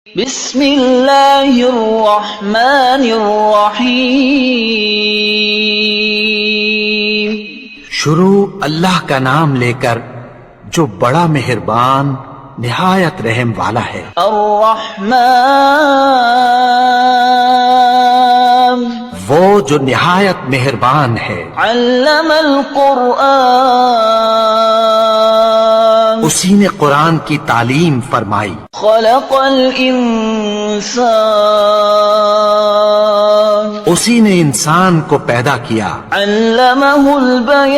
بسم اللہ الرحمن الرحیم۔ شروع اللہ کا نام لے کر جو بڑا مہربان نہایت رحم والا ہے۔ الرحمن وہ جو نہایت مہربان ہے۔ علم القرآن اسی نے قرآن کی تعلیم فرمائی۔ خلق الانسان اسی نے انسان کو پیدا کیا۔ علمہ البیان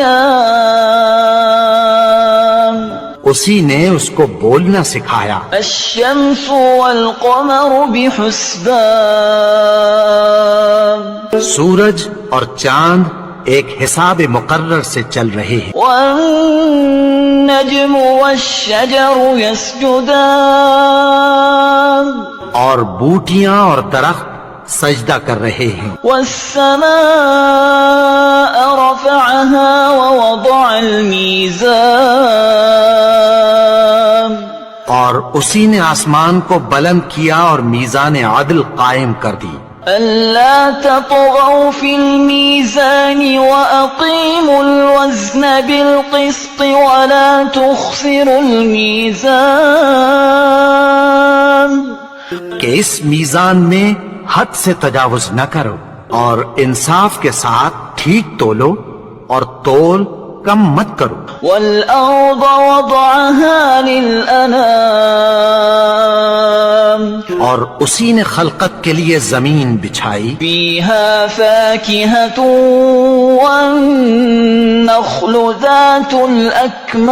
اسی نے اس کو بولنا سکھایا۔ الشمس والقمر بحسبان سورج اور چاند ایک حساب مقرر سے چل رہے ہیں۔ والنجم والشجر يسجدان اور بوٹیاں اور درخت سجدہ کر رہے ہیں۔ والسماء رفعها ووضع الميزان اور اسی نے آسمان کو بلند کیا اور میزان عدل قائم کر دی۔ ألا تطغوا في الميزان وأقيموا الوزن بالقسط ولا تخسروا الميزان کہ اس میزان میں حد سے تجاوز نہ کرو اور انصاف کے ساتھ ٹھیک تولو اور تول کم مت کرو۔ والأرض وضعها للأنام اور اسی نے خلقت کے لیے زمین بچھائی۔ فيها فاكهة والنخل ذات الأكمام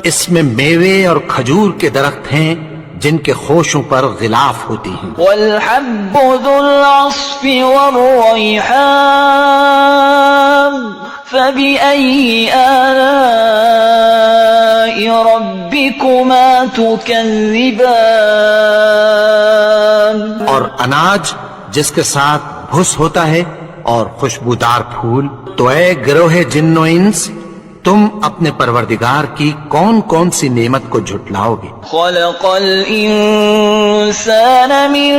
اس میں میوے اور کھجور کے درخت ہیں جن کے خوشوں پر غلاف ہوتی ہیں۔ والحب ذو العصف والريحان فبأي آلاء ربكما تكذبان اور اناج جس کے ساتھ بھس ہوتا ہے اور خوشبودار پھول۔ تو اے گروہ جن و انس، تم اپنے پروردگار کی کون کون سی نعمت کو جھٹلاؤ گے؟ خلق الإنسان من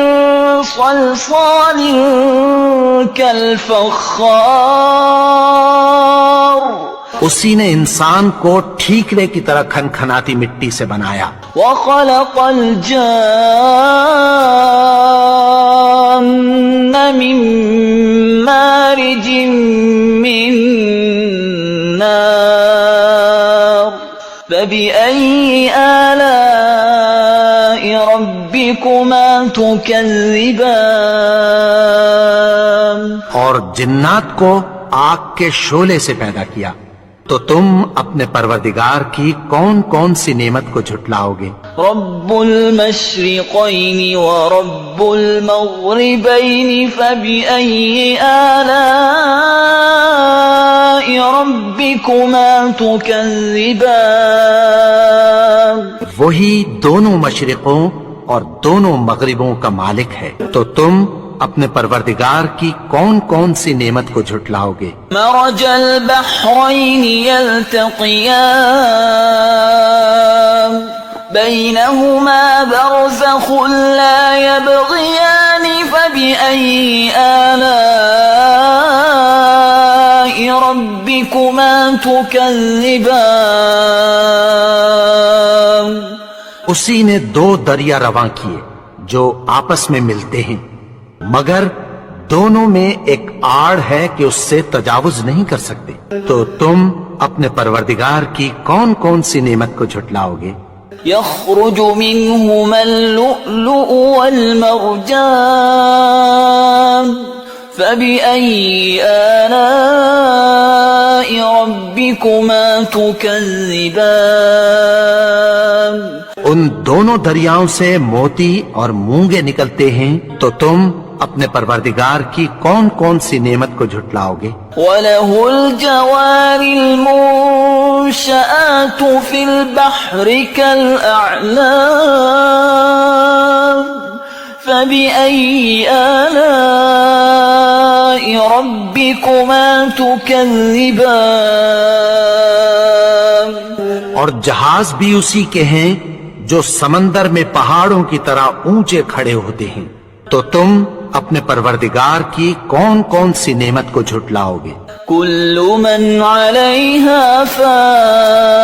صلصال كالفخار اسی نے انسان کو ٹھیکرے کی طرح کھنکھناتی مٹی سے بنایا۔ وخلق الجان من مارج من نار فبأي آلاء ربكما تكذبان اور جنات کو آگ کے شعلے سے پیدا کیا، تو تم اپنے پروردگار کی کون کون سی نعمت کو جھٹلاؤ گے؟ رب المشرقين ورب المغربين فبأي آلاء ربكما تكذبان وہی دونوں مشرقوں اور دونوں مغربوں کا مالک ہے، تو تم اپنے پروردگار کی کون کون سی نعمت کو جھٹلاؤ گے؟ مرج البحرين يلتقيان بينهما برزخ لا يبغيان فبأي آلاء ربكما تكذبان اسی نے دو دریا رواں کیے جو آپس میں ملتے ہیں، مگر دونوں میں ایک آڑ ہے کہ اس سے تجاوز نہیں کر سکتے، تو تم اپنے پروردگار کی کون کون سی نعمت کو جھٹلاؤ گے؟ يخرج منهما اللؤلؤ والمرجان فبأي آلاء ربكما تكذبان ان دونوں دریاؤں سے موتی اور مونگے نکلتے ہیں، تو تم اپنے پروردگار کی کون کون سی نعمت کو جھٹلاؤ گے؟ وَلَهُ الْجَوَارِ الْمُنشَآتُ فِي الْبَحْرِ كَالْأَعْلَامِ فَبِأَيِّ آلَاءِ رَبِّكُمَا تُكَذِّبَانِ اور جہاز بھی اسی کے ہیں جو سمندر میں پہاڑوں کی طرح اونچے کھڑے ہوتے ہیں، تو تم اپنے پروردگار کی کون کون سی نعمت کو جھٹلاؤ گے؟ كل من عليها فان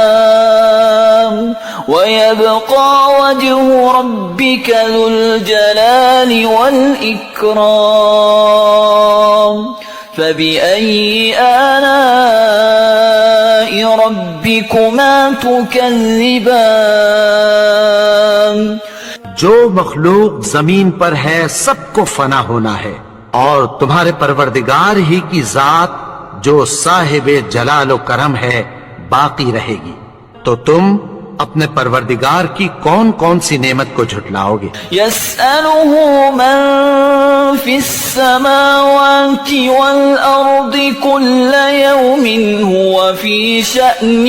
ويبقى وجه ربك ذو الجلال والإكرام فبأي آلاء ربكما تكذبان؟ جو مخلوق زمین پر ہے سب کو فنا ہونا ہے، اور تمہارے پروردگار ہی کی ذات جو صاحب جلال و کرم ہے باقی رہے گی، تو تم اپنے پروردگار کی کون کون سی نعمت کو جھٹلاؤ گے؟ يسأله من في السماوات والأرض كل يوم هو في شأن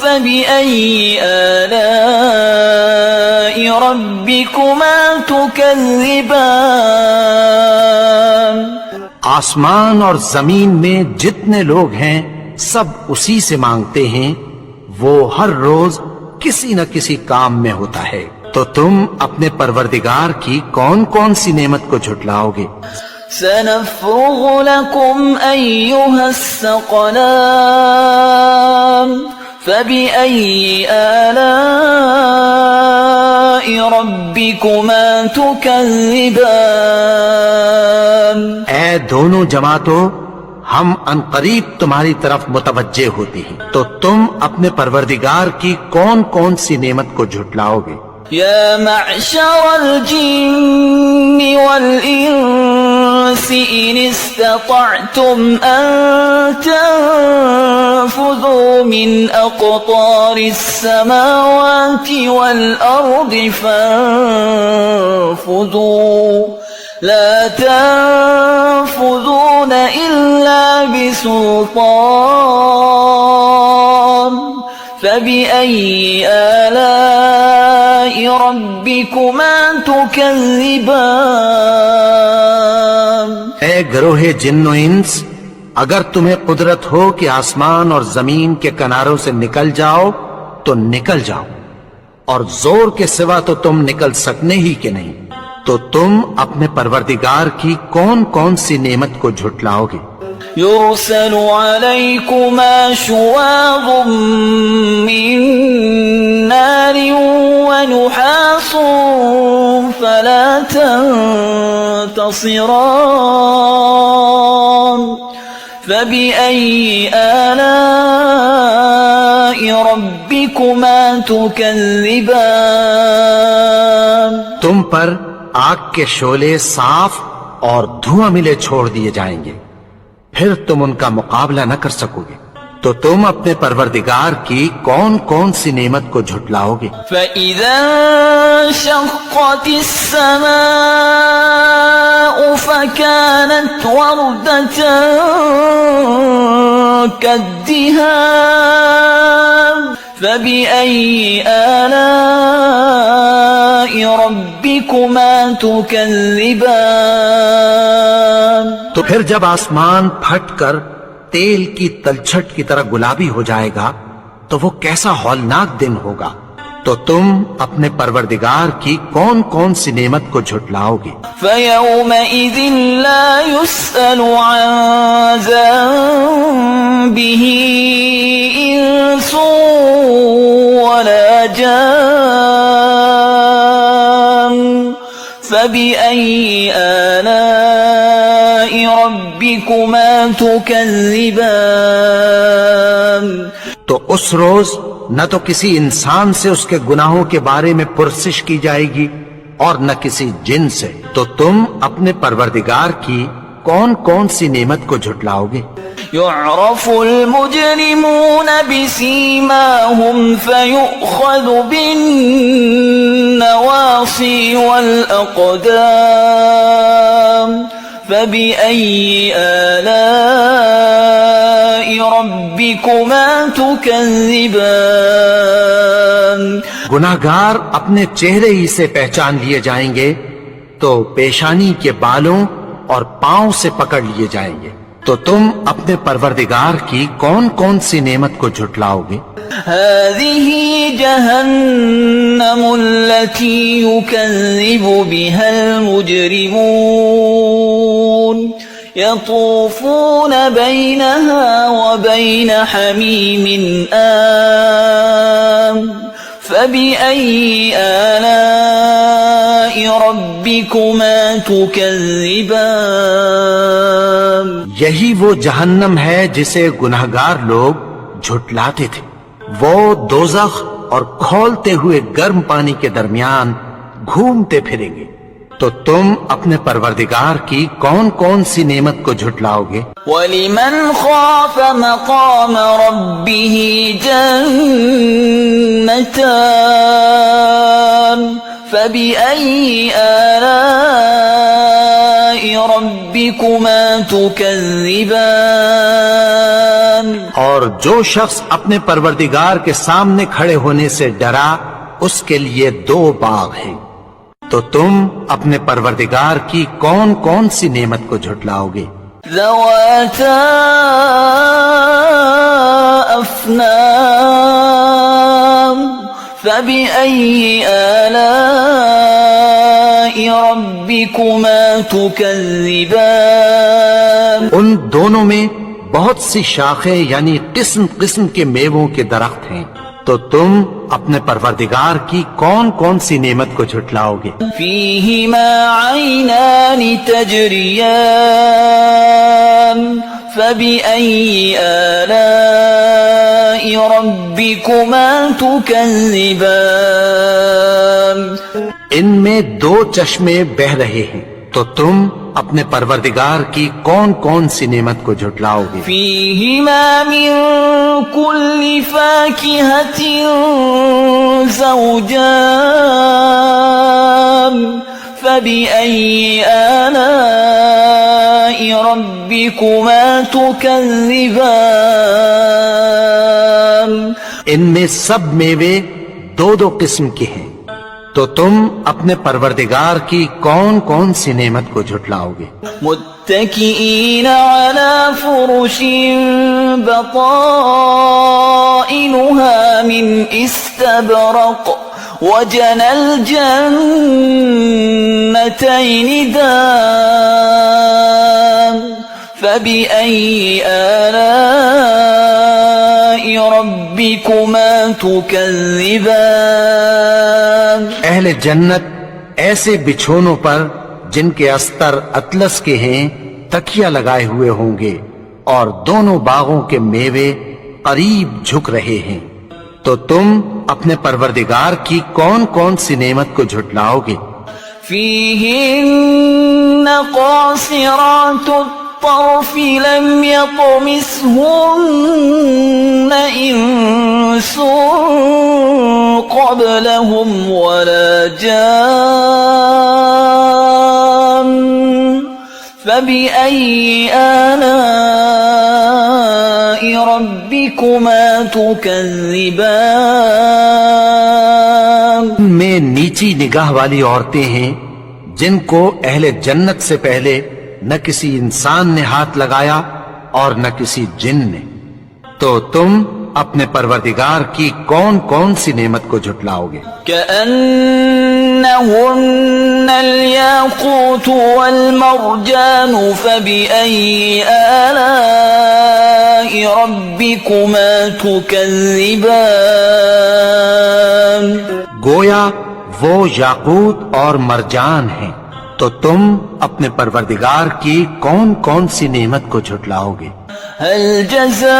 فبأي آلاء ربكما تكذبان؟ آسمان اور زمین میں جتنے لوگ ہیں سب اسی سے مانگتے ہیں، وہ ہر روز کسی نہ کسی کام میں ہوتا ہے، تو تم اپنے پروردگار کی کون کون سی نعمت کو جھٹلاؤ گے؟ سنفرغ لكم أيها الثقلان فبأي آلاء ربكما تكذبان؟ اے دونوں جماعتوں، ہم عنقریب تمہاری طرف متوجہ ہوتے ہیں، تو تم اپنے پروردگار کی کون کون سی نعمت کو جھٹلاؤ گے؟ يا معشر الجن والإنس إن استطعتم أن تنفذوا من أقطار السماوات والأرض فانفذوا لا تنفذون إلا بسلطان فبأي آلاء ربكما تكذبان؟ اے گروہ جن و انس، اگر تمہیں قدرت ہو کہ آسمان اور زمین کے کناروں سے نکل جاؤ تو نکل جاؤ، اور زور کے سوا تو تم نکل سکنے ہی کہ نہیں، تو تم اپنے پروردگار کی کون کون سی نعمت کو جھٹلاؤ گے؟ يرسل عليكما شواظ من نار ونحاس فلا تنتصران فبأي آلاء ربكما تكذبان؟ تم پر آگ کے شعلے صاف اور دھواں ملے چھوڑ دیے جائیں گے، پھر تم ان کا مقابلہ نہ کر سکو گے، تو تم اپنے پروردگار کی کون کون سی نعمت کو جھٹلاؤ گے؟ فَإِذَا انشَقَّتِ السَّمَاءُ فَكَانَتْ وَرْدَةً كَالدِّهَانِ فَبِأَيِّ آلَاءِ رَبِّكُمَا تُكَذِّبَانِ؟ تو پھر جب آسمان پھٹ کر تیل کی تلچھٹ کی طرح گلابی ہو جائے گا تو وہ کیسا ہولناک دن ہوگا، تو تم اپنے پروردگار کی کون کون سی نعمت کو جھٹلاؤ گے؟ فَيَوْمَئِذٍ لَا يُسْأَلُ عَنْ ذَنبِهِ إِنسٌ وَلَا جَانٌ فَبِأَيِّ آلَاءِ رَبِّكُمَا تُكَذِّبَانِ؟ تو اس روز نہ تو کسی انسان سے اس کے گناہوں کے بارے میں پرسش کی جائے گی اور نہ کسی جن سے، تو تم اپنے پروردگار کی کون کون سی نعمت کو جھٹلاؤ گے؟ يعرف المجرمون بسيماهم فيؤخذ بالنواصي والأقدام فبأي آلاء ربكما تكذبان؟ گناہگار اپنے چہرے ہی سے پہچان لیے جائیں گے تو پیشانی کے بالوں اور پاؤں سے پکڑ لیے جائیں گے، تو تم اپنے پروردگار کی کون کون سی نعمت کو جھٹلاؤ گے؟ هذه جهنم التي يكذب بها المجرمون يطوفون بينها وبين حميم آن فبأي آلاء ربكما تكذبان یہی وہ جہنم ہے جسے گنہگار لوگ جھٹلاتے تھے. وہ دوزخ اور کھولتے ہوئے گرم پانی کے درمیان گھومتے پھریں گے. تو تم اپنے پروردگار کی کون کون سی نعمت کو جھٹلاؤ گے؟ وَلِمَنْ خَافَ مَقَامَ رَبِّهِ جَنَّتَانِ فَبِأَيِّ آلَاءِ رَبِّكُمَا تُكَذِّبَانِ. اور جو شخص اپنے پروردگار کے سامنے کھڑے ہونے سے ڈرا اس کے لیے 2 باغ ہیں. تو تم اپنے پروردگار کی کون کون سی نعمت کو جھٹلاؤ گے؟ ذواتا افنان فبأي آلاء ربكما تكذبان. ان دونوں میں بہت سی شاخیں یعنی قسم قسم کے میووں کے درخت ہیں. تو تم اپنے پروردگار کی کون کون سی نعمت کو جھٹلاؤ گے؟ فیہما عینان تجریان فبأي آلاء ربكما تكذبان. ان میں 2 چشمے بہ رہے ہیں. تو تم اپنے پروردگار کی کون کون سی نعمت کو جھٹلاؤ گے؟ فیہما من کل فاکہۃ زوجان فبأي آلاء ربكما تكذبان. ان میں سب میوے 2 قسم کے ہیں. تو تم اپنے پروردگار کی کون کون سی نعمت کو جھٹلاؤ گے؟ متکئین علی فرش بطائنها من استبرق وجنى الجنتين دان فبأي آلاء ربكما تكذبان. اہل جنت ایسے بچھونوں پر جن کے استر اطلس کے ہیں تکیہ لگائے ہوئے ہوں گے اور دونوں باغوں کے میوے قریب جھک رہے ہیں. تو تم اپنے پروردگار کی کون کون سی نعمت کو جھٹلاؤ گے؟ فیہن قاصرات الطرف لم يطمثهن انس قبلهم ولا جان فبأي آلاء ربكما تكذبان. میں نیچی نگاہ والی عورتیں ہیں جن کو اہل جنت سے پہلے نہ کسی انسان نے ہاتھ لگایا اور نہ کسی جن نے. تو تم اپنے پروردگار کی کون کون سی نعمت کو جھٹلاؤ گے؟ كأنهن الياقوت والمرجان فبأي آلاء ربكما تكذبان. گویا وہ یاقوت اور مرجان ہیں. تو تم اپنے پروردگار کی کون کون سی نعمت کو جھٹلاؤ گے؟ هل جزاء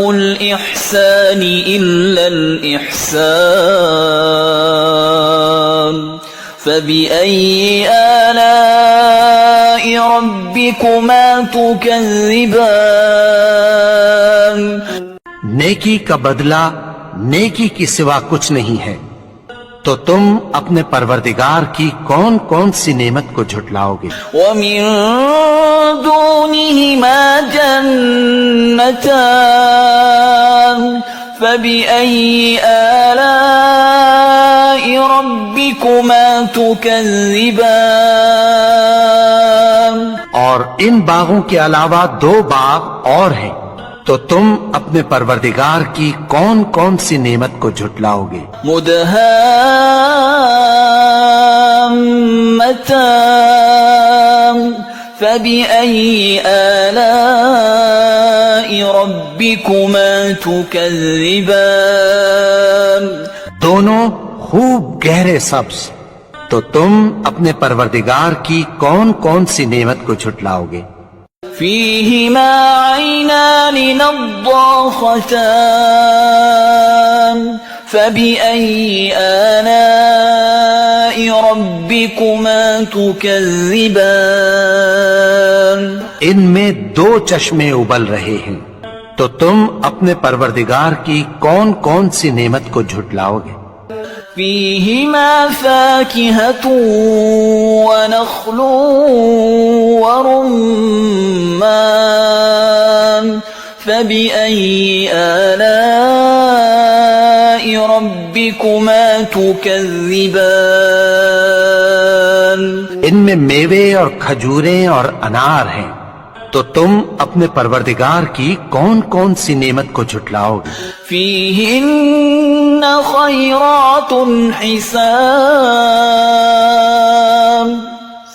الإحسان إلا الإحسان فبأي آلاء ربكما تكذبان. نیکی کا بدلہ نیکی کی سوا کچھ نہیں ہے. تو تم اپنے پروردگار کی کون کون سی نعمت کو جھٹلاؤ گے؟ وَمِن دُونِهِمَا جَنَّتَانِ فَبِأَيِّ آلَاءِ رَبِّكُمَا تُكَذِّبَانِ. اور ان باغوں کے علاوہ 2 باغ اور ہیں. تو تم اپنے پروردگار کی کون کون سی نعمت کو جھٹلاؤ گے؟ مدهامتان فبأي آلاء ربكما تكذبان دونوں خوب گہرے سبز، تو تم اپنے پروردگار کی کون کون سی نعمت کو جھٹلاؤ گے؟ فيهما عينان نضاختان فبأي آلاء ربكما تكذبان ان میں دو چشمے ابل رہے ہیں، تو تم اپنے پروردگار کی کون کون سی نعمت کو جھٹلاؤ گے؟ فيهما فاكهة ونخل ورمان فبأي آلاء ربكما تكذبان ان میں میوے اور کھجوریں اور انار ہیں، تو تم اپنے پروردگار کی کون کون سی نعمت کو جھٹلاؤ گے؟ فيهن خيرات حسان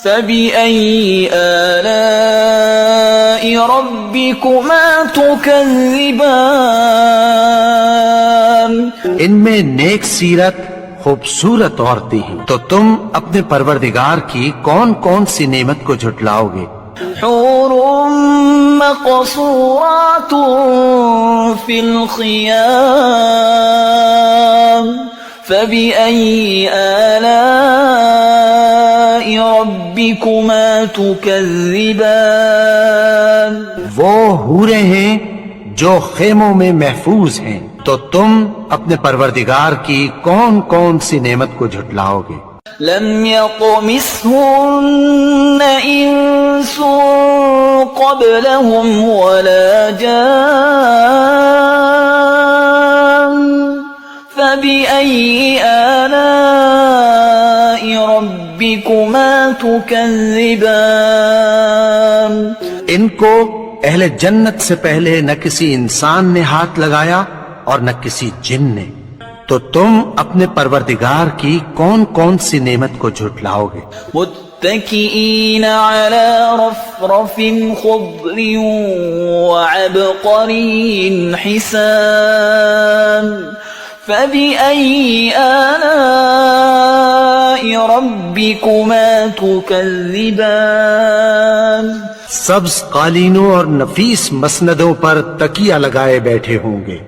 فبأي آلاء ربكما تكذبان ان میں نیک سیرت خوبصورت عورتیں ہیں، تو تم اپنے پروردگار کی کون کون سی نعمت کو جھٹلاؤ گے؟ حور مقصورات في الخيام فبأي آلاء ربكما تكذبان وہ حوریں ہیں جو خیموں میں محفوظ ہیں، تو تم اپنے پروردگار کی کون کون سی نعمت کو جھٹلاؤ گے؟ لم يطمثهن إنس قبلهم ولا جان فبأي آلاء ربكما تكذبان ان کو اہل جنت سے پہلے نہ کسی انسان نے ہاتھ لگایا اور نہ کسی جن نے، تو تم اپنے پروردگار کی کون کون سی نعمت کو جھٹلاؤ گے؟ متكئين على رفرف خضر وعبقري حسان فبأي آلاء ربكما تكذبان سبز قالینوں اور نفیس مسندوں پر تکیہ لگائے بیٹھے ہوں گے،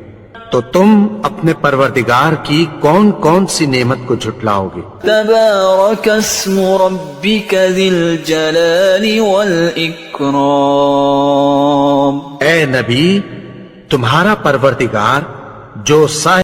تو تم اپنے پروردگار کی کون کون سی نعمت کو جھٹلاؤ گے؟ تبارك اسم ربك ذي الجلال والإكرام اے نبی، تمہارا پروردگار جو صاحب